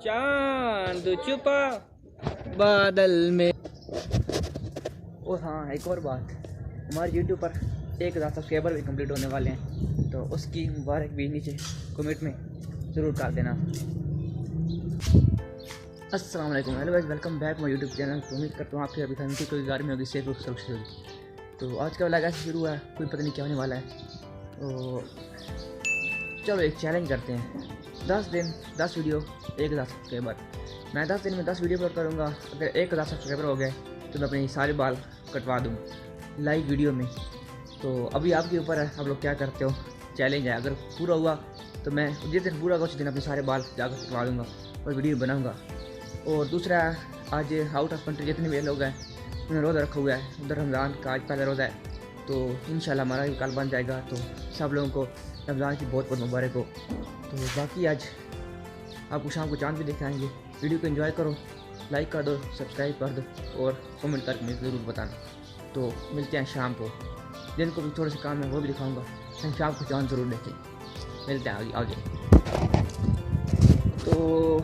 चांद छुपा बादल में। और हाँ, एक और बात, हमारे यूट्यूब पर 1000 सब्सक्राइबर भी कंप्लीट होने वाले हैं, तो उसकी मुबारक भी नीचे कमेंट में ज़रूर कर देना। अस्सलाम वालेकुम, hello guys, welcome back my YouTube channel. उम्मीद करता हूँ आपकी अभी फैमिली कोई घर में होगी, सेफ और सुरक्षित होगी। तो आज का वाला शुरू हुआ है, कोई पता नहीं क्या होने वाला है। तो चलो एक चैलेंज करते हैं, 10 दिन 10 वीडियो 1000 सब्सक्राइबर। मैं 10 दिन में 10 वीडियो अपलोड करूँगा। अगर 1000 सब्सक्राइबर हो गए तो मैं अपने सारे बाल कटवा दूँ लाइव वीडियो में। तो अभी आपके ऊपर है, आप लोग क्या करते हो। चैलेंज है, अगर पूरा हुआ तो मैं जिस दिन पूरा होगा उस दिन अपने सारे बाल जाकर कटवा दूँगा और वीडियो बनाऊँगा। और दूसरा, आज आउट ऑफ कंट्री जितने भी लोग हैं उन्होंने रोज़ा रखा हुआ है, उधर रमज़ान का आज पहला रोज़ा है, तो इंशाल्लाह हमारा भी कल बन जाएगा। तो सब लोगों को रमज़ान की बहुत बहुत मुबारक हो। तो बाकी आज आपको शाम को चांद भी दिखाएंगे। वीडियो को एंजॉय करो, लाइक कर दो, सब्सक्राइब कर दो और कमेंट करके मुझे ज़रूर बताना। तो मिलते हैं शाम को, जिनको भी थोड़े से काम है वो भी दिखाऊंगा। हम शाम को चांद ज़रूर देखें, मिलते हैं आगे। तो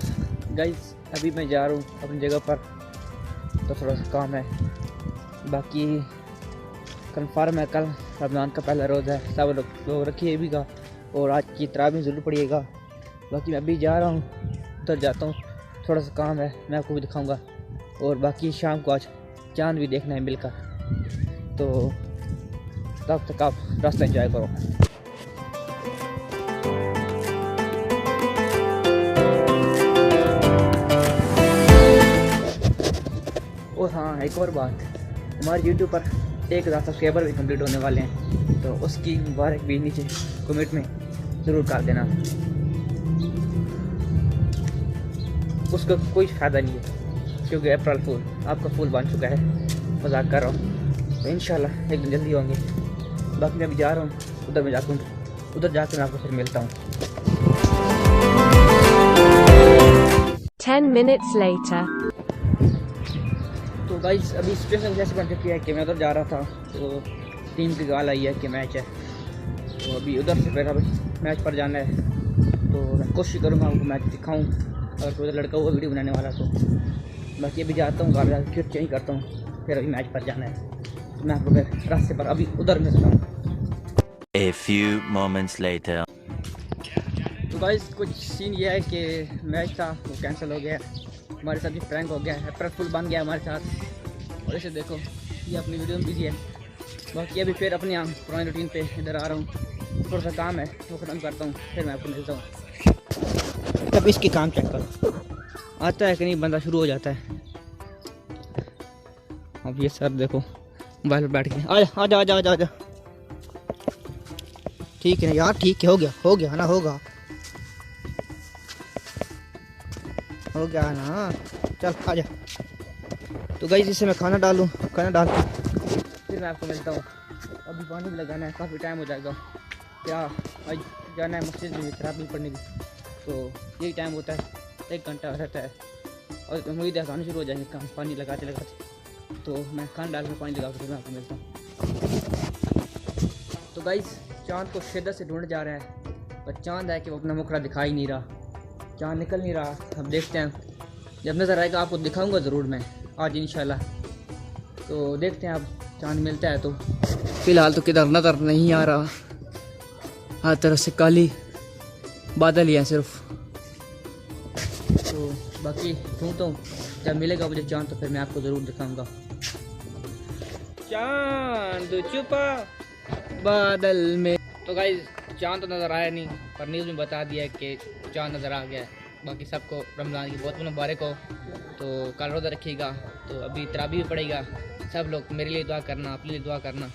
गाइस, अभी मैं जा रहा हूँ अपनी जगह पर, तो थोड़ा सा काम है। बाकी कन्फर्म है, कल रमज़ान का पहला रोज़ा है, सब लोग रखिए भी का, और आज की तरावी ज़रूर पड़िएगा। बाकी मैं अभी जा रहा हूँ, उधर जाता हूँ, थोड़ा सा काम है, मैं आपको भी दिखाऊंगा। और बाकी शाम को आज चांद भी देखना है मिलकर, तो तब तक आप रास्ता एंजॉय करो। और हाँ, एक और बात, हमारे यूट्यूब पर 1000 सब्सक्राइबर भी कंप्लीट होने वाले हैं, तो उसकी मुबारक भी नीचे कमेंट में ज़रूर कर देना। उसका कोई फ़ायदा नहीं है, क्योंकि अप्रैल फूल आपका फूल बन चुका है, मजाक कर रहा हूँ। तो इंशाल्लाह एक दिन जल्दी होंगे। बाकी मैं अभी जा रहा हूँ, उधर जाकर मैं आपको फिर मिलता हूँ। 10 minutes later. तो गाइस, अभी सिचुएशन जैसे बन चुकी है कि मैं उधर जा रहा था, तो टीम की कॉल आई है कि मैच है, तो अभी उधर से फिर अभी मैच पर जाना है। तो मैं कोशिश करूँगा आपको मैच दिखाऊँ, अगर कोई लड़का वो वीडियो बनाने वाला तो। बाकी अभी जाता हूँ, घर जाकर फिर चेंज करता हूँ, फिर अभी मैच पर जाना है। तो मैं आपको फिर रास्ते पर अभी उधर मिलता हूँ। A few moments later. तो गाइस, कुछ सीन ये है कि मैच था वो कैंसिल हो गया, हमारे साथ भी प्रैंक हो गया है, अप्रैल फुल बन गया हमारे साथ। और इसे देखो, ये अपनी वीडियो में बिजी है। बाकी अभी फिर अपनी पुरानी रूटीन पे इधर आ रहा हूँ, थोड़ा सा काम है वो ख़त्म करता हूँ, फिर मैं आपको मिलता हूँ। तब इसके काम चेक करो, आता है कि नहीं, बंदा शुरू हो जाता है। अब ये सर देखो मोबाइल पर बैठ के, आजा। ठीक है ना यार, ठीक है, हो गया ना, हो गया ना, चल आजा। तो गाइस, इससे मैं खाना डाल के फिर मैं आपको मिलता हूँ। अभी पानी भी लगाना है, काफ़ी टाइम हो जाएगा। क्या आज जाना है मस्जिद में तरावी पढ़ने की, तो यही टाइम होता है, 1 घंटा रहता है। और उम्मीद है खाना शुरू हो जाएंगे काम पानी लगाते। तो मैं खाना डाल के पानी लगा के फिर मैं आपको मिलता हूँ। तो गाइस, चाँद को शिद्दत से ढूंढ जा रहा है, पर चाँद है कि वो अपना मुखड़ा दिखा ही नहीं रहा, चाँद निकल नहीं रहा। अब देखते हैं, जब नज़र आएगा आपको दिखाऊंगा ज़रूर मैं आज इंशाल्लाह। तो देखते हैं अब चाँद मिलता है तो। फ़िलहाल तो किधर नज़र नहीं आ रहा, हर तरफ से काली बादल ही हैं सिर्फ। तो बाकी ढूंढता हूँ, जब मिलेगा मुझे चाँद तो फिर मैं आपको ज़रूर दिखाऊंगा। चाँद छुपा बादल में। तो गाइस, चाँद तो नज़र आया नहीं, पर न्यूज़ में बता दिया है कि चाँद नज़र आ गया है। बाकी सबको रमज़ान की बहुत बहुत मुबारक हो। तो कल रोज़ा रखिएगा, तो अभी तरावी भी पड़ेगा। सब लोग मेरे लिए दुआ करना, अपने लिए दुआ करना।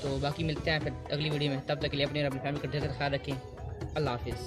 तो बाकी मिलते हैं फिर अगली वीडियो में, तब तक के लिए अपनी और अपनी फैमिली का ढेर सारा ख्याल रखें। अल्लाह हाफिज़।